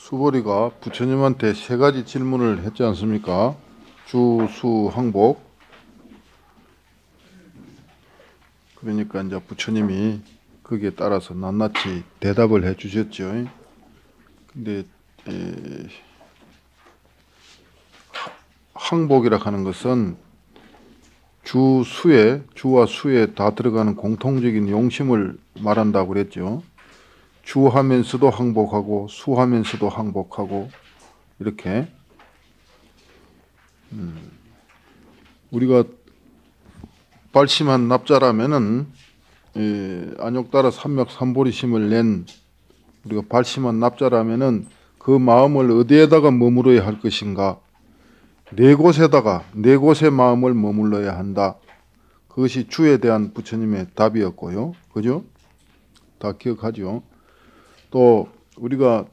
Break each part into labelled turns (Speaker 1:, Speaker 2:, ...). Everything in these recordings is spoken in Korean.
Speaker 1: 수보리가 부처님한테 세 가지 질문을 했지 않습니까? 주, 수, 항복. 그러니까 이제 부처님이 거기에 따라서 낱낱이 대답을 해 주셨죠. 근데 항복이라 하는 것은 주와 수에 다 들어가는 공통적인 용심을 말한다고 그랬죠. 주하면서도 항복하고 수하면서도 항복하고 이렇게 우리가 발심한 납자라면은 안욕따라 삼맥삼보리심을 낸 우리가 발심한 납자라면은 그 마음을 어디에다가 머무러야 할 것인가? 네 곳에 마음을 머물러야 한다. 그것이 주에 대한 부처님의 답이었고요. 그죠? 다 기억하죠? 또 우리가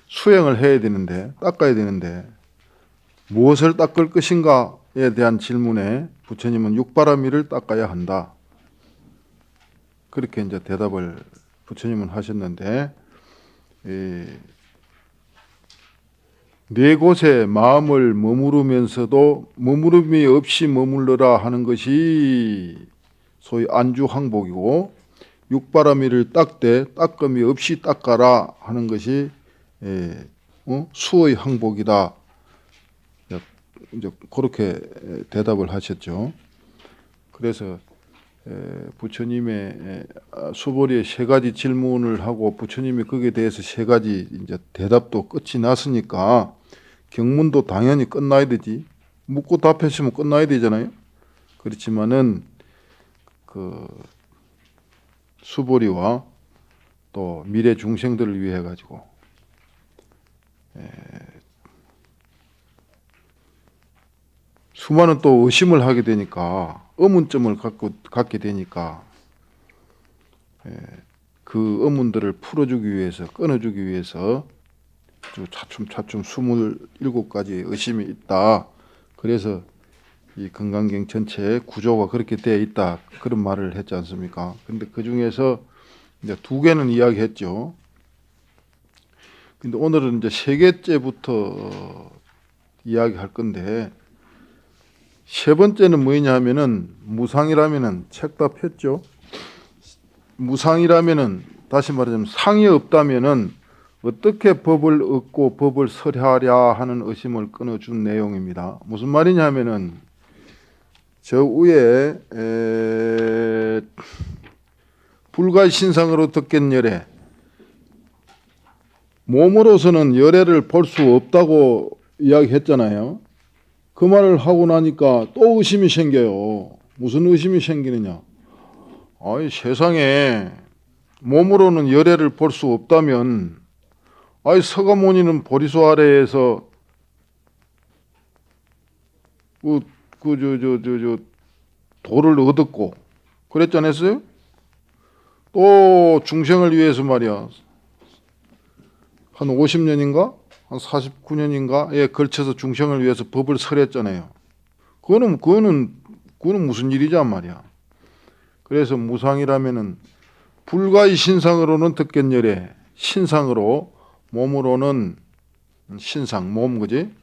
Speaker 1: 수행을 해야 되는데, 닦아야 되는데 무엇을 닦을 것인가에 대한 질문에 부처님은 육바라밀을 닦아야 한다. 그렇게 이제 대답을 부처님은 하셨는데, 네 곳에 마음을 머무르면서도 머무름이 없이 머물러라 하는 것이 소위 안주항복이고, 육바라밀을 닦되 닦음이 없이 닦아라 하는 것이 수의 항복이다. 이제 그렇게 대답을 하셨죠. 그래서 부처님의 수보리의 세 가지 질문을 하고 부처님이 거기에 대해서 세 가지 이제 대답도 끝이 났으니까 경문도 당연히 끝나야 되지. 묻고 답했으면 끝나야 되잖아요. 그렇지만은 그 수보리와 또 미래 중생들을 위해 가지고 수많은 또 의심을 하게 되니까 의문점을 갖게 되니까 그 의문들을 풀어주기 위해서 끊어주기 위해서 차츰차츰 27가지 의심이 있다. 그래서 이 금강경 전체의 구조가 그렇게 되어 있다. 그런 말을 했지 않습니까? 근데 그 중에서 이제 두 개는 이야기했죠. 근데 오늘은 이제 세 개째부터 이야기할 건데, 세 번째는 뭐냐 하면은 무상이라면은 책 다 폈죠. 무상이라면은 다시 말하자면 상이 없다면은 어떻게 법을 얻고 법을 설하랴 하는 의심을 끊어준 내용입니다. 무슨 말이냐 하면은 저 위에 불가신상으로 듣겠열에 몸으로서는 열애를 볼 수 없다고 이야기했잖아요. 그 말을 하고 나니까 또 의심이 생겨요. 무슨 의심이 생기느냐? 아이, 세상에 몸으로는 열애를 볼 수 없다면, 아이, 서가모니는 보리수 아래에서 도를 얻었고 그랬지 않았어요? 또 중생을 위해서 말이야, 한 50년인가 한 49년인가에 걸쳐서 중생을 위해서 법을 설했잖아요. 그거는 무슨 일이냐 말이야. 그래서 무상이라면은 불가의 신상으로는 듣겠열에, 신상으로, 몸으로는 신상, 몸, 그지?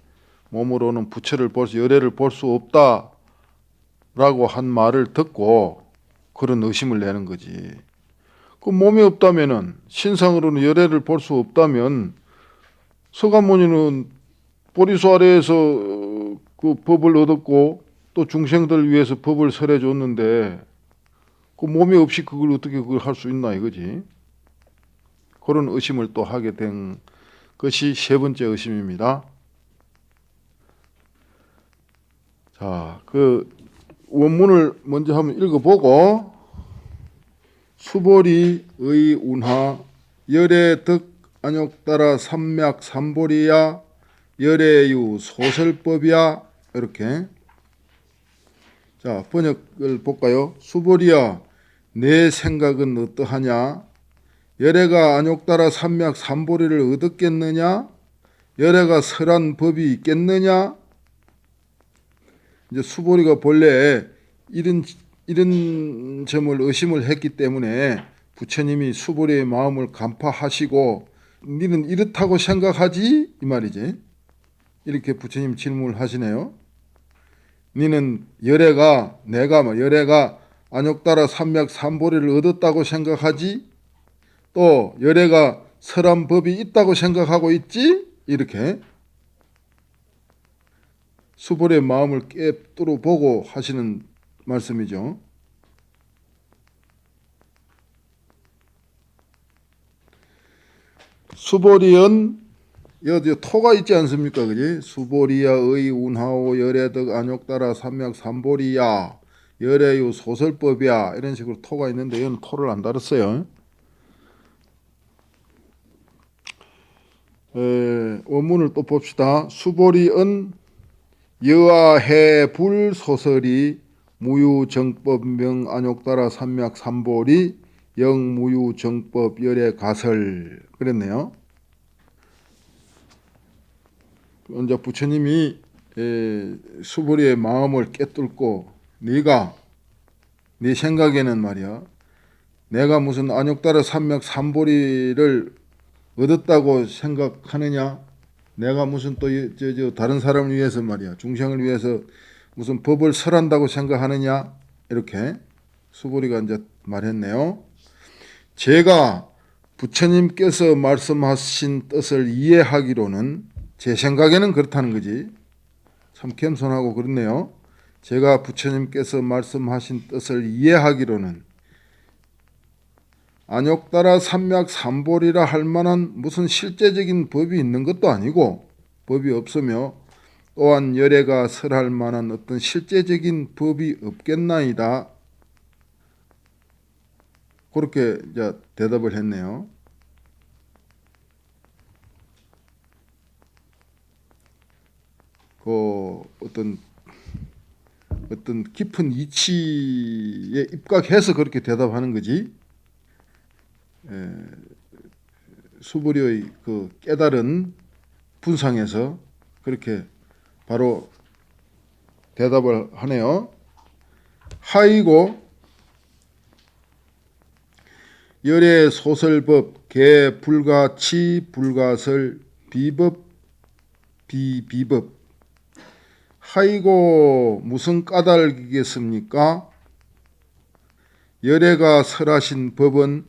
Speaker 1: 몸으로는 부처를 볼 수, 열애를 볼 수 없다라고 한 말을 듣고 그런 의심을 내는 거지. 그 몸이 없다면은, 신상으로는 열애를 볼 수 없다면 서가모니는 보리수 아래에서 그 법을 얻었고 또 중생들을 위해서 법을 설해 줬는데 그 몸이 없이 그걸 어떻게 그걸 할 수 있나 이거지. 그런 의심을 또 하게 된 것이 세 번째 의심입니다. 자, 그 원문을 먼저 한번 읽어보고, 수보리의 운하 열애득 안욕따라 삼맥 삼보리야 열애유 소설법이야. 이렇게. 자, 번역을 볼까요? 수보리야, 내 생각은 어떠하냐? 열애가 안욕따라 삼맥 삼보리를 얻었겠느냐? 열애가 설한 법이 있겠느냐? 이제 수보리가 본래 이런 점을 의심을 했기 때문에 부처님이 수보리의 마음을 간파하시고 니는 이렇다고 생각하지? 이 말이지. 이렇게 부처님 질문을 하시네요. 니는 열애가 열애가 안욕따라 삼맥 삼보리를 얻었다고 생각하지? 또 열애가 설한 법이 있다고 생각하고 있지? 이렇게 수보리의 마음을 깨뚫어 보고 하시는 말씀이죠. 수보리연 여기 토가 있지 않습니까? 그지? 수보리야 의 운하오 열애덕 안욕따라 삼맥 삼보리야 열애유 소설법이야 이런 식으로 토가 있는데 이건 토를 안 달았어요. 원문을 또 봅시다. 수보리은 여아해 불소설이 무유정법명 안욕따라 삼맥 삼보리 영무유정법 열애 가설 그랬네요. 이제 부처님이 수보리의 마음을 깨뚫고 네가 네 생각에는 말이야 내가 무슨 안욕따라 삼맥 삼보리를 얻었다고 생각하느냐? 내가 무슨 또 다른 사람을 위해서 말이야 중생을 위해서 무슨 법을 설한다고 생각하느냐? 이렇게 수보리가 이제 말했네요. 제가 부처님께서 말씀하신 뜻을 이해하기로는 제 생각에는 그렇다는 거지. 참 겸손하고 그렇네요. 제가 부처님께서 말씀하신 뜻을 이해하기로는 안욕따라 삼맥 삼보리라 할 만한 무슨 실제적인 법이 있는 것도 아니고 법이 없으며 또한 열애가 설할 만한 어떤 실제적인 법이 없겠나이다. 그렇게 이제 대답을 했네요. 그 어떤 깊은 이치에 입각해서 그렇게 대답하는 거지. 수보리의 그 깨달은 분상에서 그렇게 바로 대답을 하네요. 하이고 열애 소설법 개 불가치 불가설 비법 비비법 하이고 무슨 까닭이겠습니까? 열애가 설하신 법은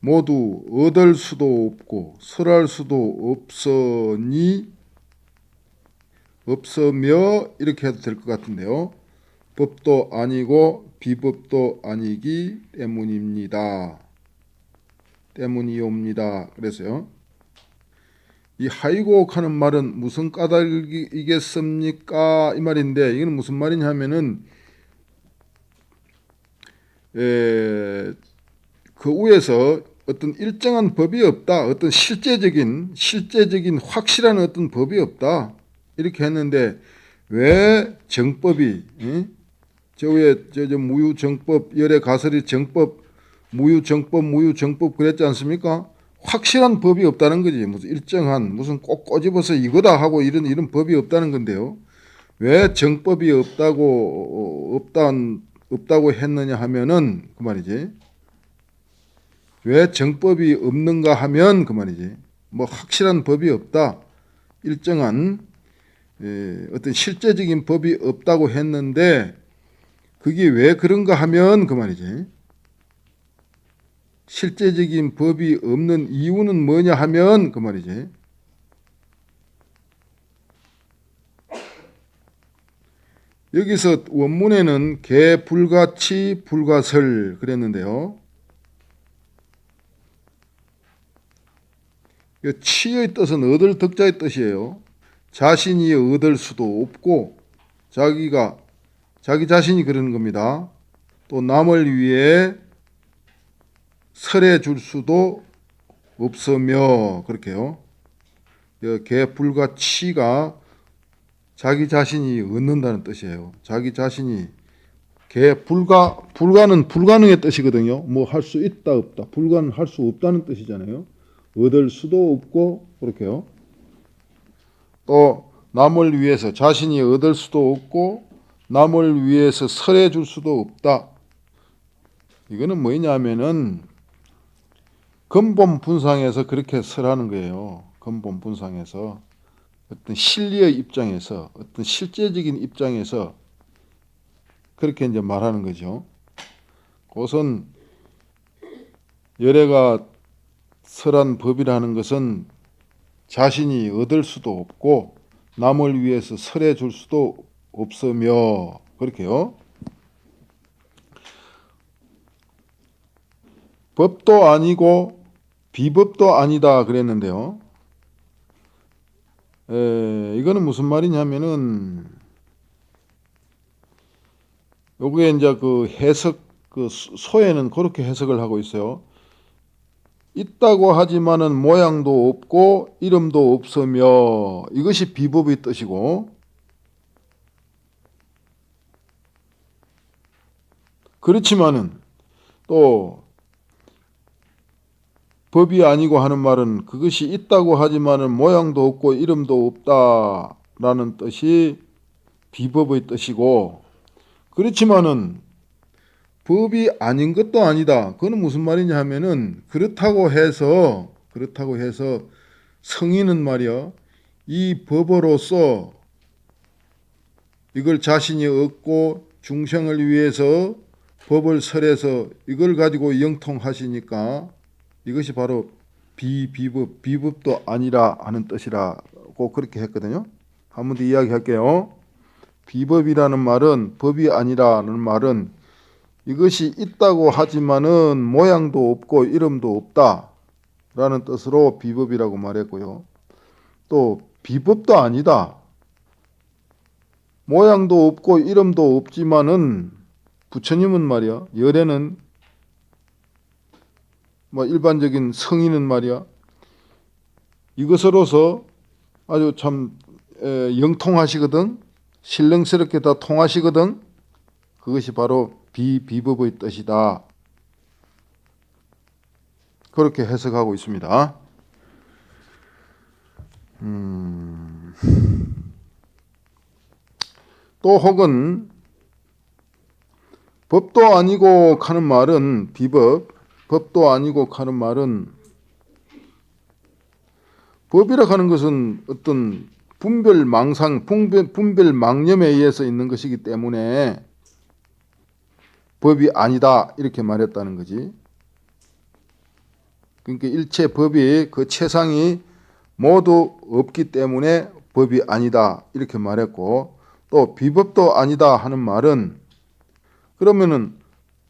Speaker 1: 모두 얻을 수도 없고 설할 수도 없으며 이렇게 해도 될 것 같은데요. 법도 아니고 비법도 아니기 때문입니다. 때문이옵니다. 그래서요. 이 하이곡 하는 말은 무슨 까닭이겠습니까? 이 말인데 이건 무슨 말이냐면은 그 위에서 어떤 일정한 법이 없다. 어떤 실제적인 확실한 어떤 법이 없다. 이렇게 했는데 왜 정법이 저 위에 저 무유정법 열애 가설이 정법 무유정법 그랬지 않습니까? 확실한 법이 없다는 거지. 무슨 일정한 무슨 꼭 꼬집어서 이거다 하고 이런 법이 없다는 건데요. 왜 정법이 없다고 했느냐 하면은 그 말이지. 왜 정법이 없는가 하면 그 말이지. 뭐 확실한 법이 없다. 일정한 어떤 실제적인 법이 없다고 했는데 그게 왜 그런가 하면 그 말이지. 실제적인 법이 없는 이유는 뭐냐 하면 그 말이지. 여기서 원문에는 개 불가치 불가설 그랬는데요. 치의 뜻은 얻을 덕자의 뜻이에요. 자신이 얻을 수도 없고 자기 자신이 그러는 겁니다. 또 남을 위해 설해 줄 수도 없으며 그렇게요. 개 불가치가 자기 자신이 얻는다는 뜻이에요. 자기 자신이 불가는 불가능의 뜻이거든요. 뭐 할 수 있다 없다. 불가는 할 수 없다는 뜻이잖아요. 얻을 수도 없고 그렇게요. 또 남을 위해서 자신이 얻을 수도 없고 남을 위해서 설해 줄 수도 없다. 이거는 뭐냐면은 근본 분상에서 그렇게 설하는 거예요. 근본 분상에서 어떤 실리의 입장에서 어떤 실제적인 입장에서 그렇게 이제 말하는 거죠. 그것은 열애가 설한 법이라는 것은 자신이 얻을 수도 없고 남을 위해서 설해 줄 수도 없으며 그렇게요. 법도 아니고 비법도 아니다 그랬는데요. 이거는 무슨 말이냐면은 요게 이제 그 해석 그 소에는 그렇게 해석을 하고 있어요. 있다고 하지만은 모양도 없고 이름도 없으며 이것이 비법의 뜻이고, 그렇지만은 또 법이 아니고 하는 말은 그것이 있다고 하지만은 모양도 없고 이름도 없다라는 뜻이 비법의 뜻이고, 그렇지만은 법이 아닌 것도 아니다. 그거는 무슨 말이냐 하면은 그렇다고 해서 성인은 말이야 이 법으로서 이걸 자신이 얻고 중생을 위해서 법을 설해서 이걸 가지고 영통하시니까 이것이 바로 비법도 아니라 하는 뜻이라고 그렇게 했거든요. 한 번 더 이야기할게요. 비법이라는 말은 법이 아니라는 말은 이것이 있다고 하지만은 모양도 없고 이름도 없다라는 뜻으로 비법이라고 말했고요. 또 비법도 아니다. 모양도 없고 이름도 없지만은 부처님은 말이야. 열애는 뭐 일반적인 성인은 말이야. 이것으로서 아주 참 영통하시거든. 신령스럽게 다 통하시거든. 그것이 바로 비법의 뜻이다. 그렇게 해석하고 있습니다. 또 혹은 법도 아니고 하는 말은 법도 아니고 하는 말은 법이라 하는 것은 어떤 분별 망념에 의해서 있는 것이기 때문에 법이 아니다 이렇게 말했다는 거지. 그러니까 일체 법이 그 체상이 모두 없기 때문에 법이 아니다 이렇게 말했고, 또 비법도 아니다 하는 말은 그러면은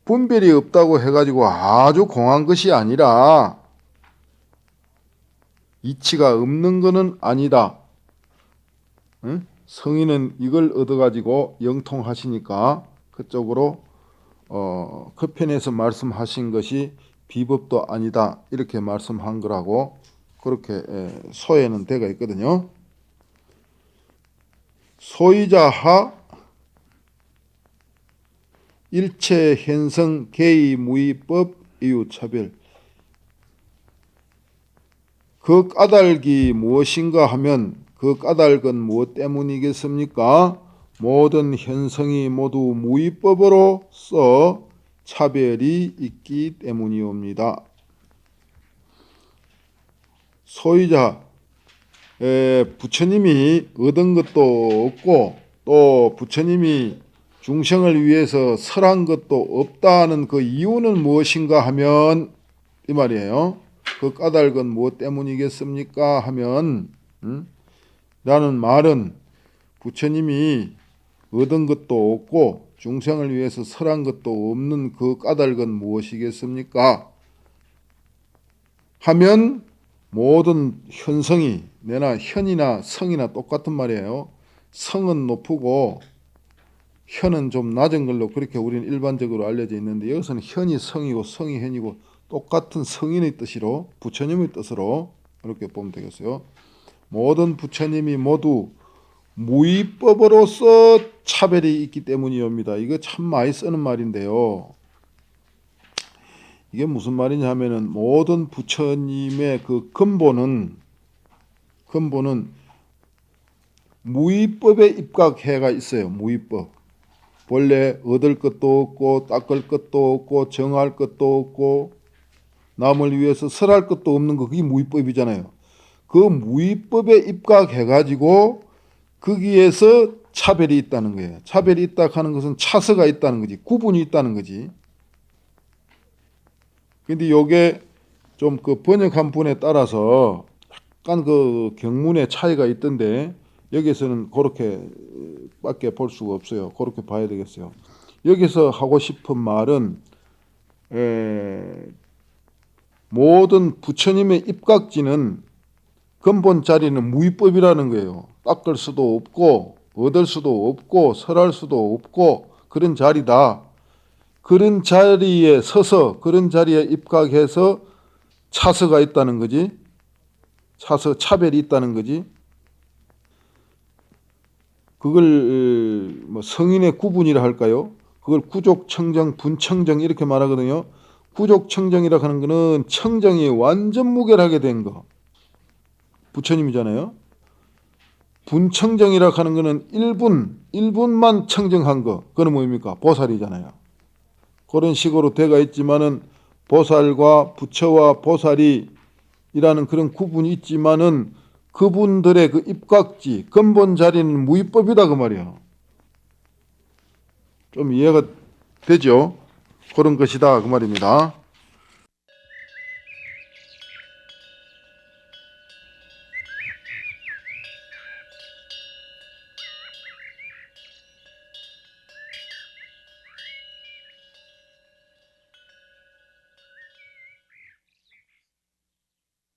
Speaker 1: 분별이 없다고 해가지고 아주 공한 것이 아니라 이치가 없는 것은 아니다. 응? 성인은 이걸 얻어가지고 영통하시니까 그쪽으로 그 편에서 말씀하신 것이 비법도 아니다 이렇게 말씀한 거라고 그렇게 소에는 되어 있거든요. 소이자 하 일체 현성 개의 무의법 이유차별. 그 까닭이 무엇인가 하면 그 까닭은 무엇 때문이겠습니까? 모든 현성이 모두 무의법으로서 차별이 있기 때문이옵니다. 소이자 부처님이 얻은 것도 없고 또 부처님이 중생을 위해서 설한 것도 없다는 그 이유는 무엇인가 하면 이 말이에요. 그 까닭은 무엇 때문이겠습니까 하면 라는 말은 부처님이 얻은 것도 없고 중생을 위해서 설한 것도 없는 그 까닭은 무엇이겠습니까 하면 모든 현성이 내나 현이나 성이나 똑같은 말이에요. 성은 높고 현은 좀 낮은 걸로 그렇게 우리는 일반적으로 알려져 있는데, 여기서는 현이 성이고 성이 현이고 똑같은 성인의 뜻으로 부처님의 뜻으로 이렇게 보면 되겠어요. 모든 부처님이 모두 무의법으로서 차별이 있기 때문이옵니다. 이거 참 많이 쓰는 말인데요. 이게 무슨 말이냐 하면은 모든 부처님의 그 근본은 무의법에 입각해가 있어요. 무의법. 본래 얻을 것도 없고 닦을 것도 없고 정할 것도 없고 남을 위해서 설할 것도 없는 거 그게 무위법이잖아요. 그 무위법에 입각해가지고 거기에서 차별이 있다는 거예요. 차별이 있다 하는 것은 차서가 있다는 거지. 구분이 있다는 거지. 근데 요게 좀 그 번역한 분에 따라서 약간 그 경문의 차이가 있던데 여기서는 그렇게 밖에 볼 수가 없어요. 그렇게 봐야 되겠어요. 여기서 하고 싶은 말은 모든 부처님의 입각지는 근본 자리는 무위법이라는 거예요. 닦을 수도 없고 얻을 수도 없고 설할 수도 없고 그런 자리다. 그런 자리에 서서 그런 자리에 입각해서 차서가 있다는 거지. 차서 차별이 있다는 거지. 그걸 뭐 성인의 구분이라 할까요? 그걸 구족청정, 분청정 이렇게 말하거든요. 구족청정이라 하는 거는 청정이 완전 무결하게 된 거. 부처님이잖아요. 분청정이라 하는 거는 1분만 청정한 거. 그건 뭡니까? 보살이잖아요. 그런 식으로 돼가 있지만은 보살과 부처와 보살이 이라는 그런 구분이 있지만은 그분들의 그 입각지, 근본 자리는 무위법이다 그 말이야. 좀 이해가 되죠? 그런 것이다 그 말입니다.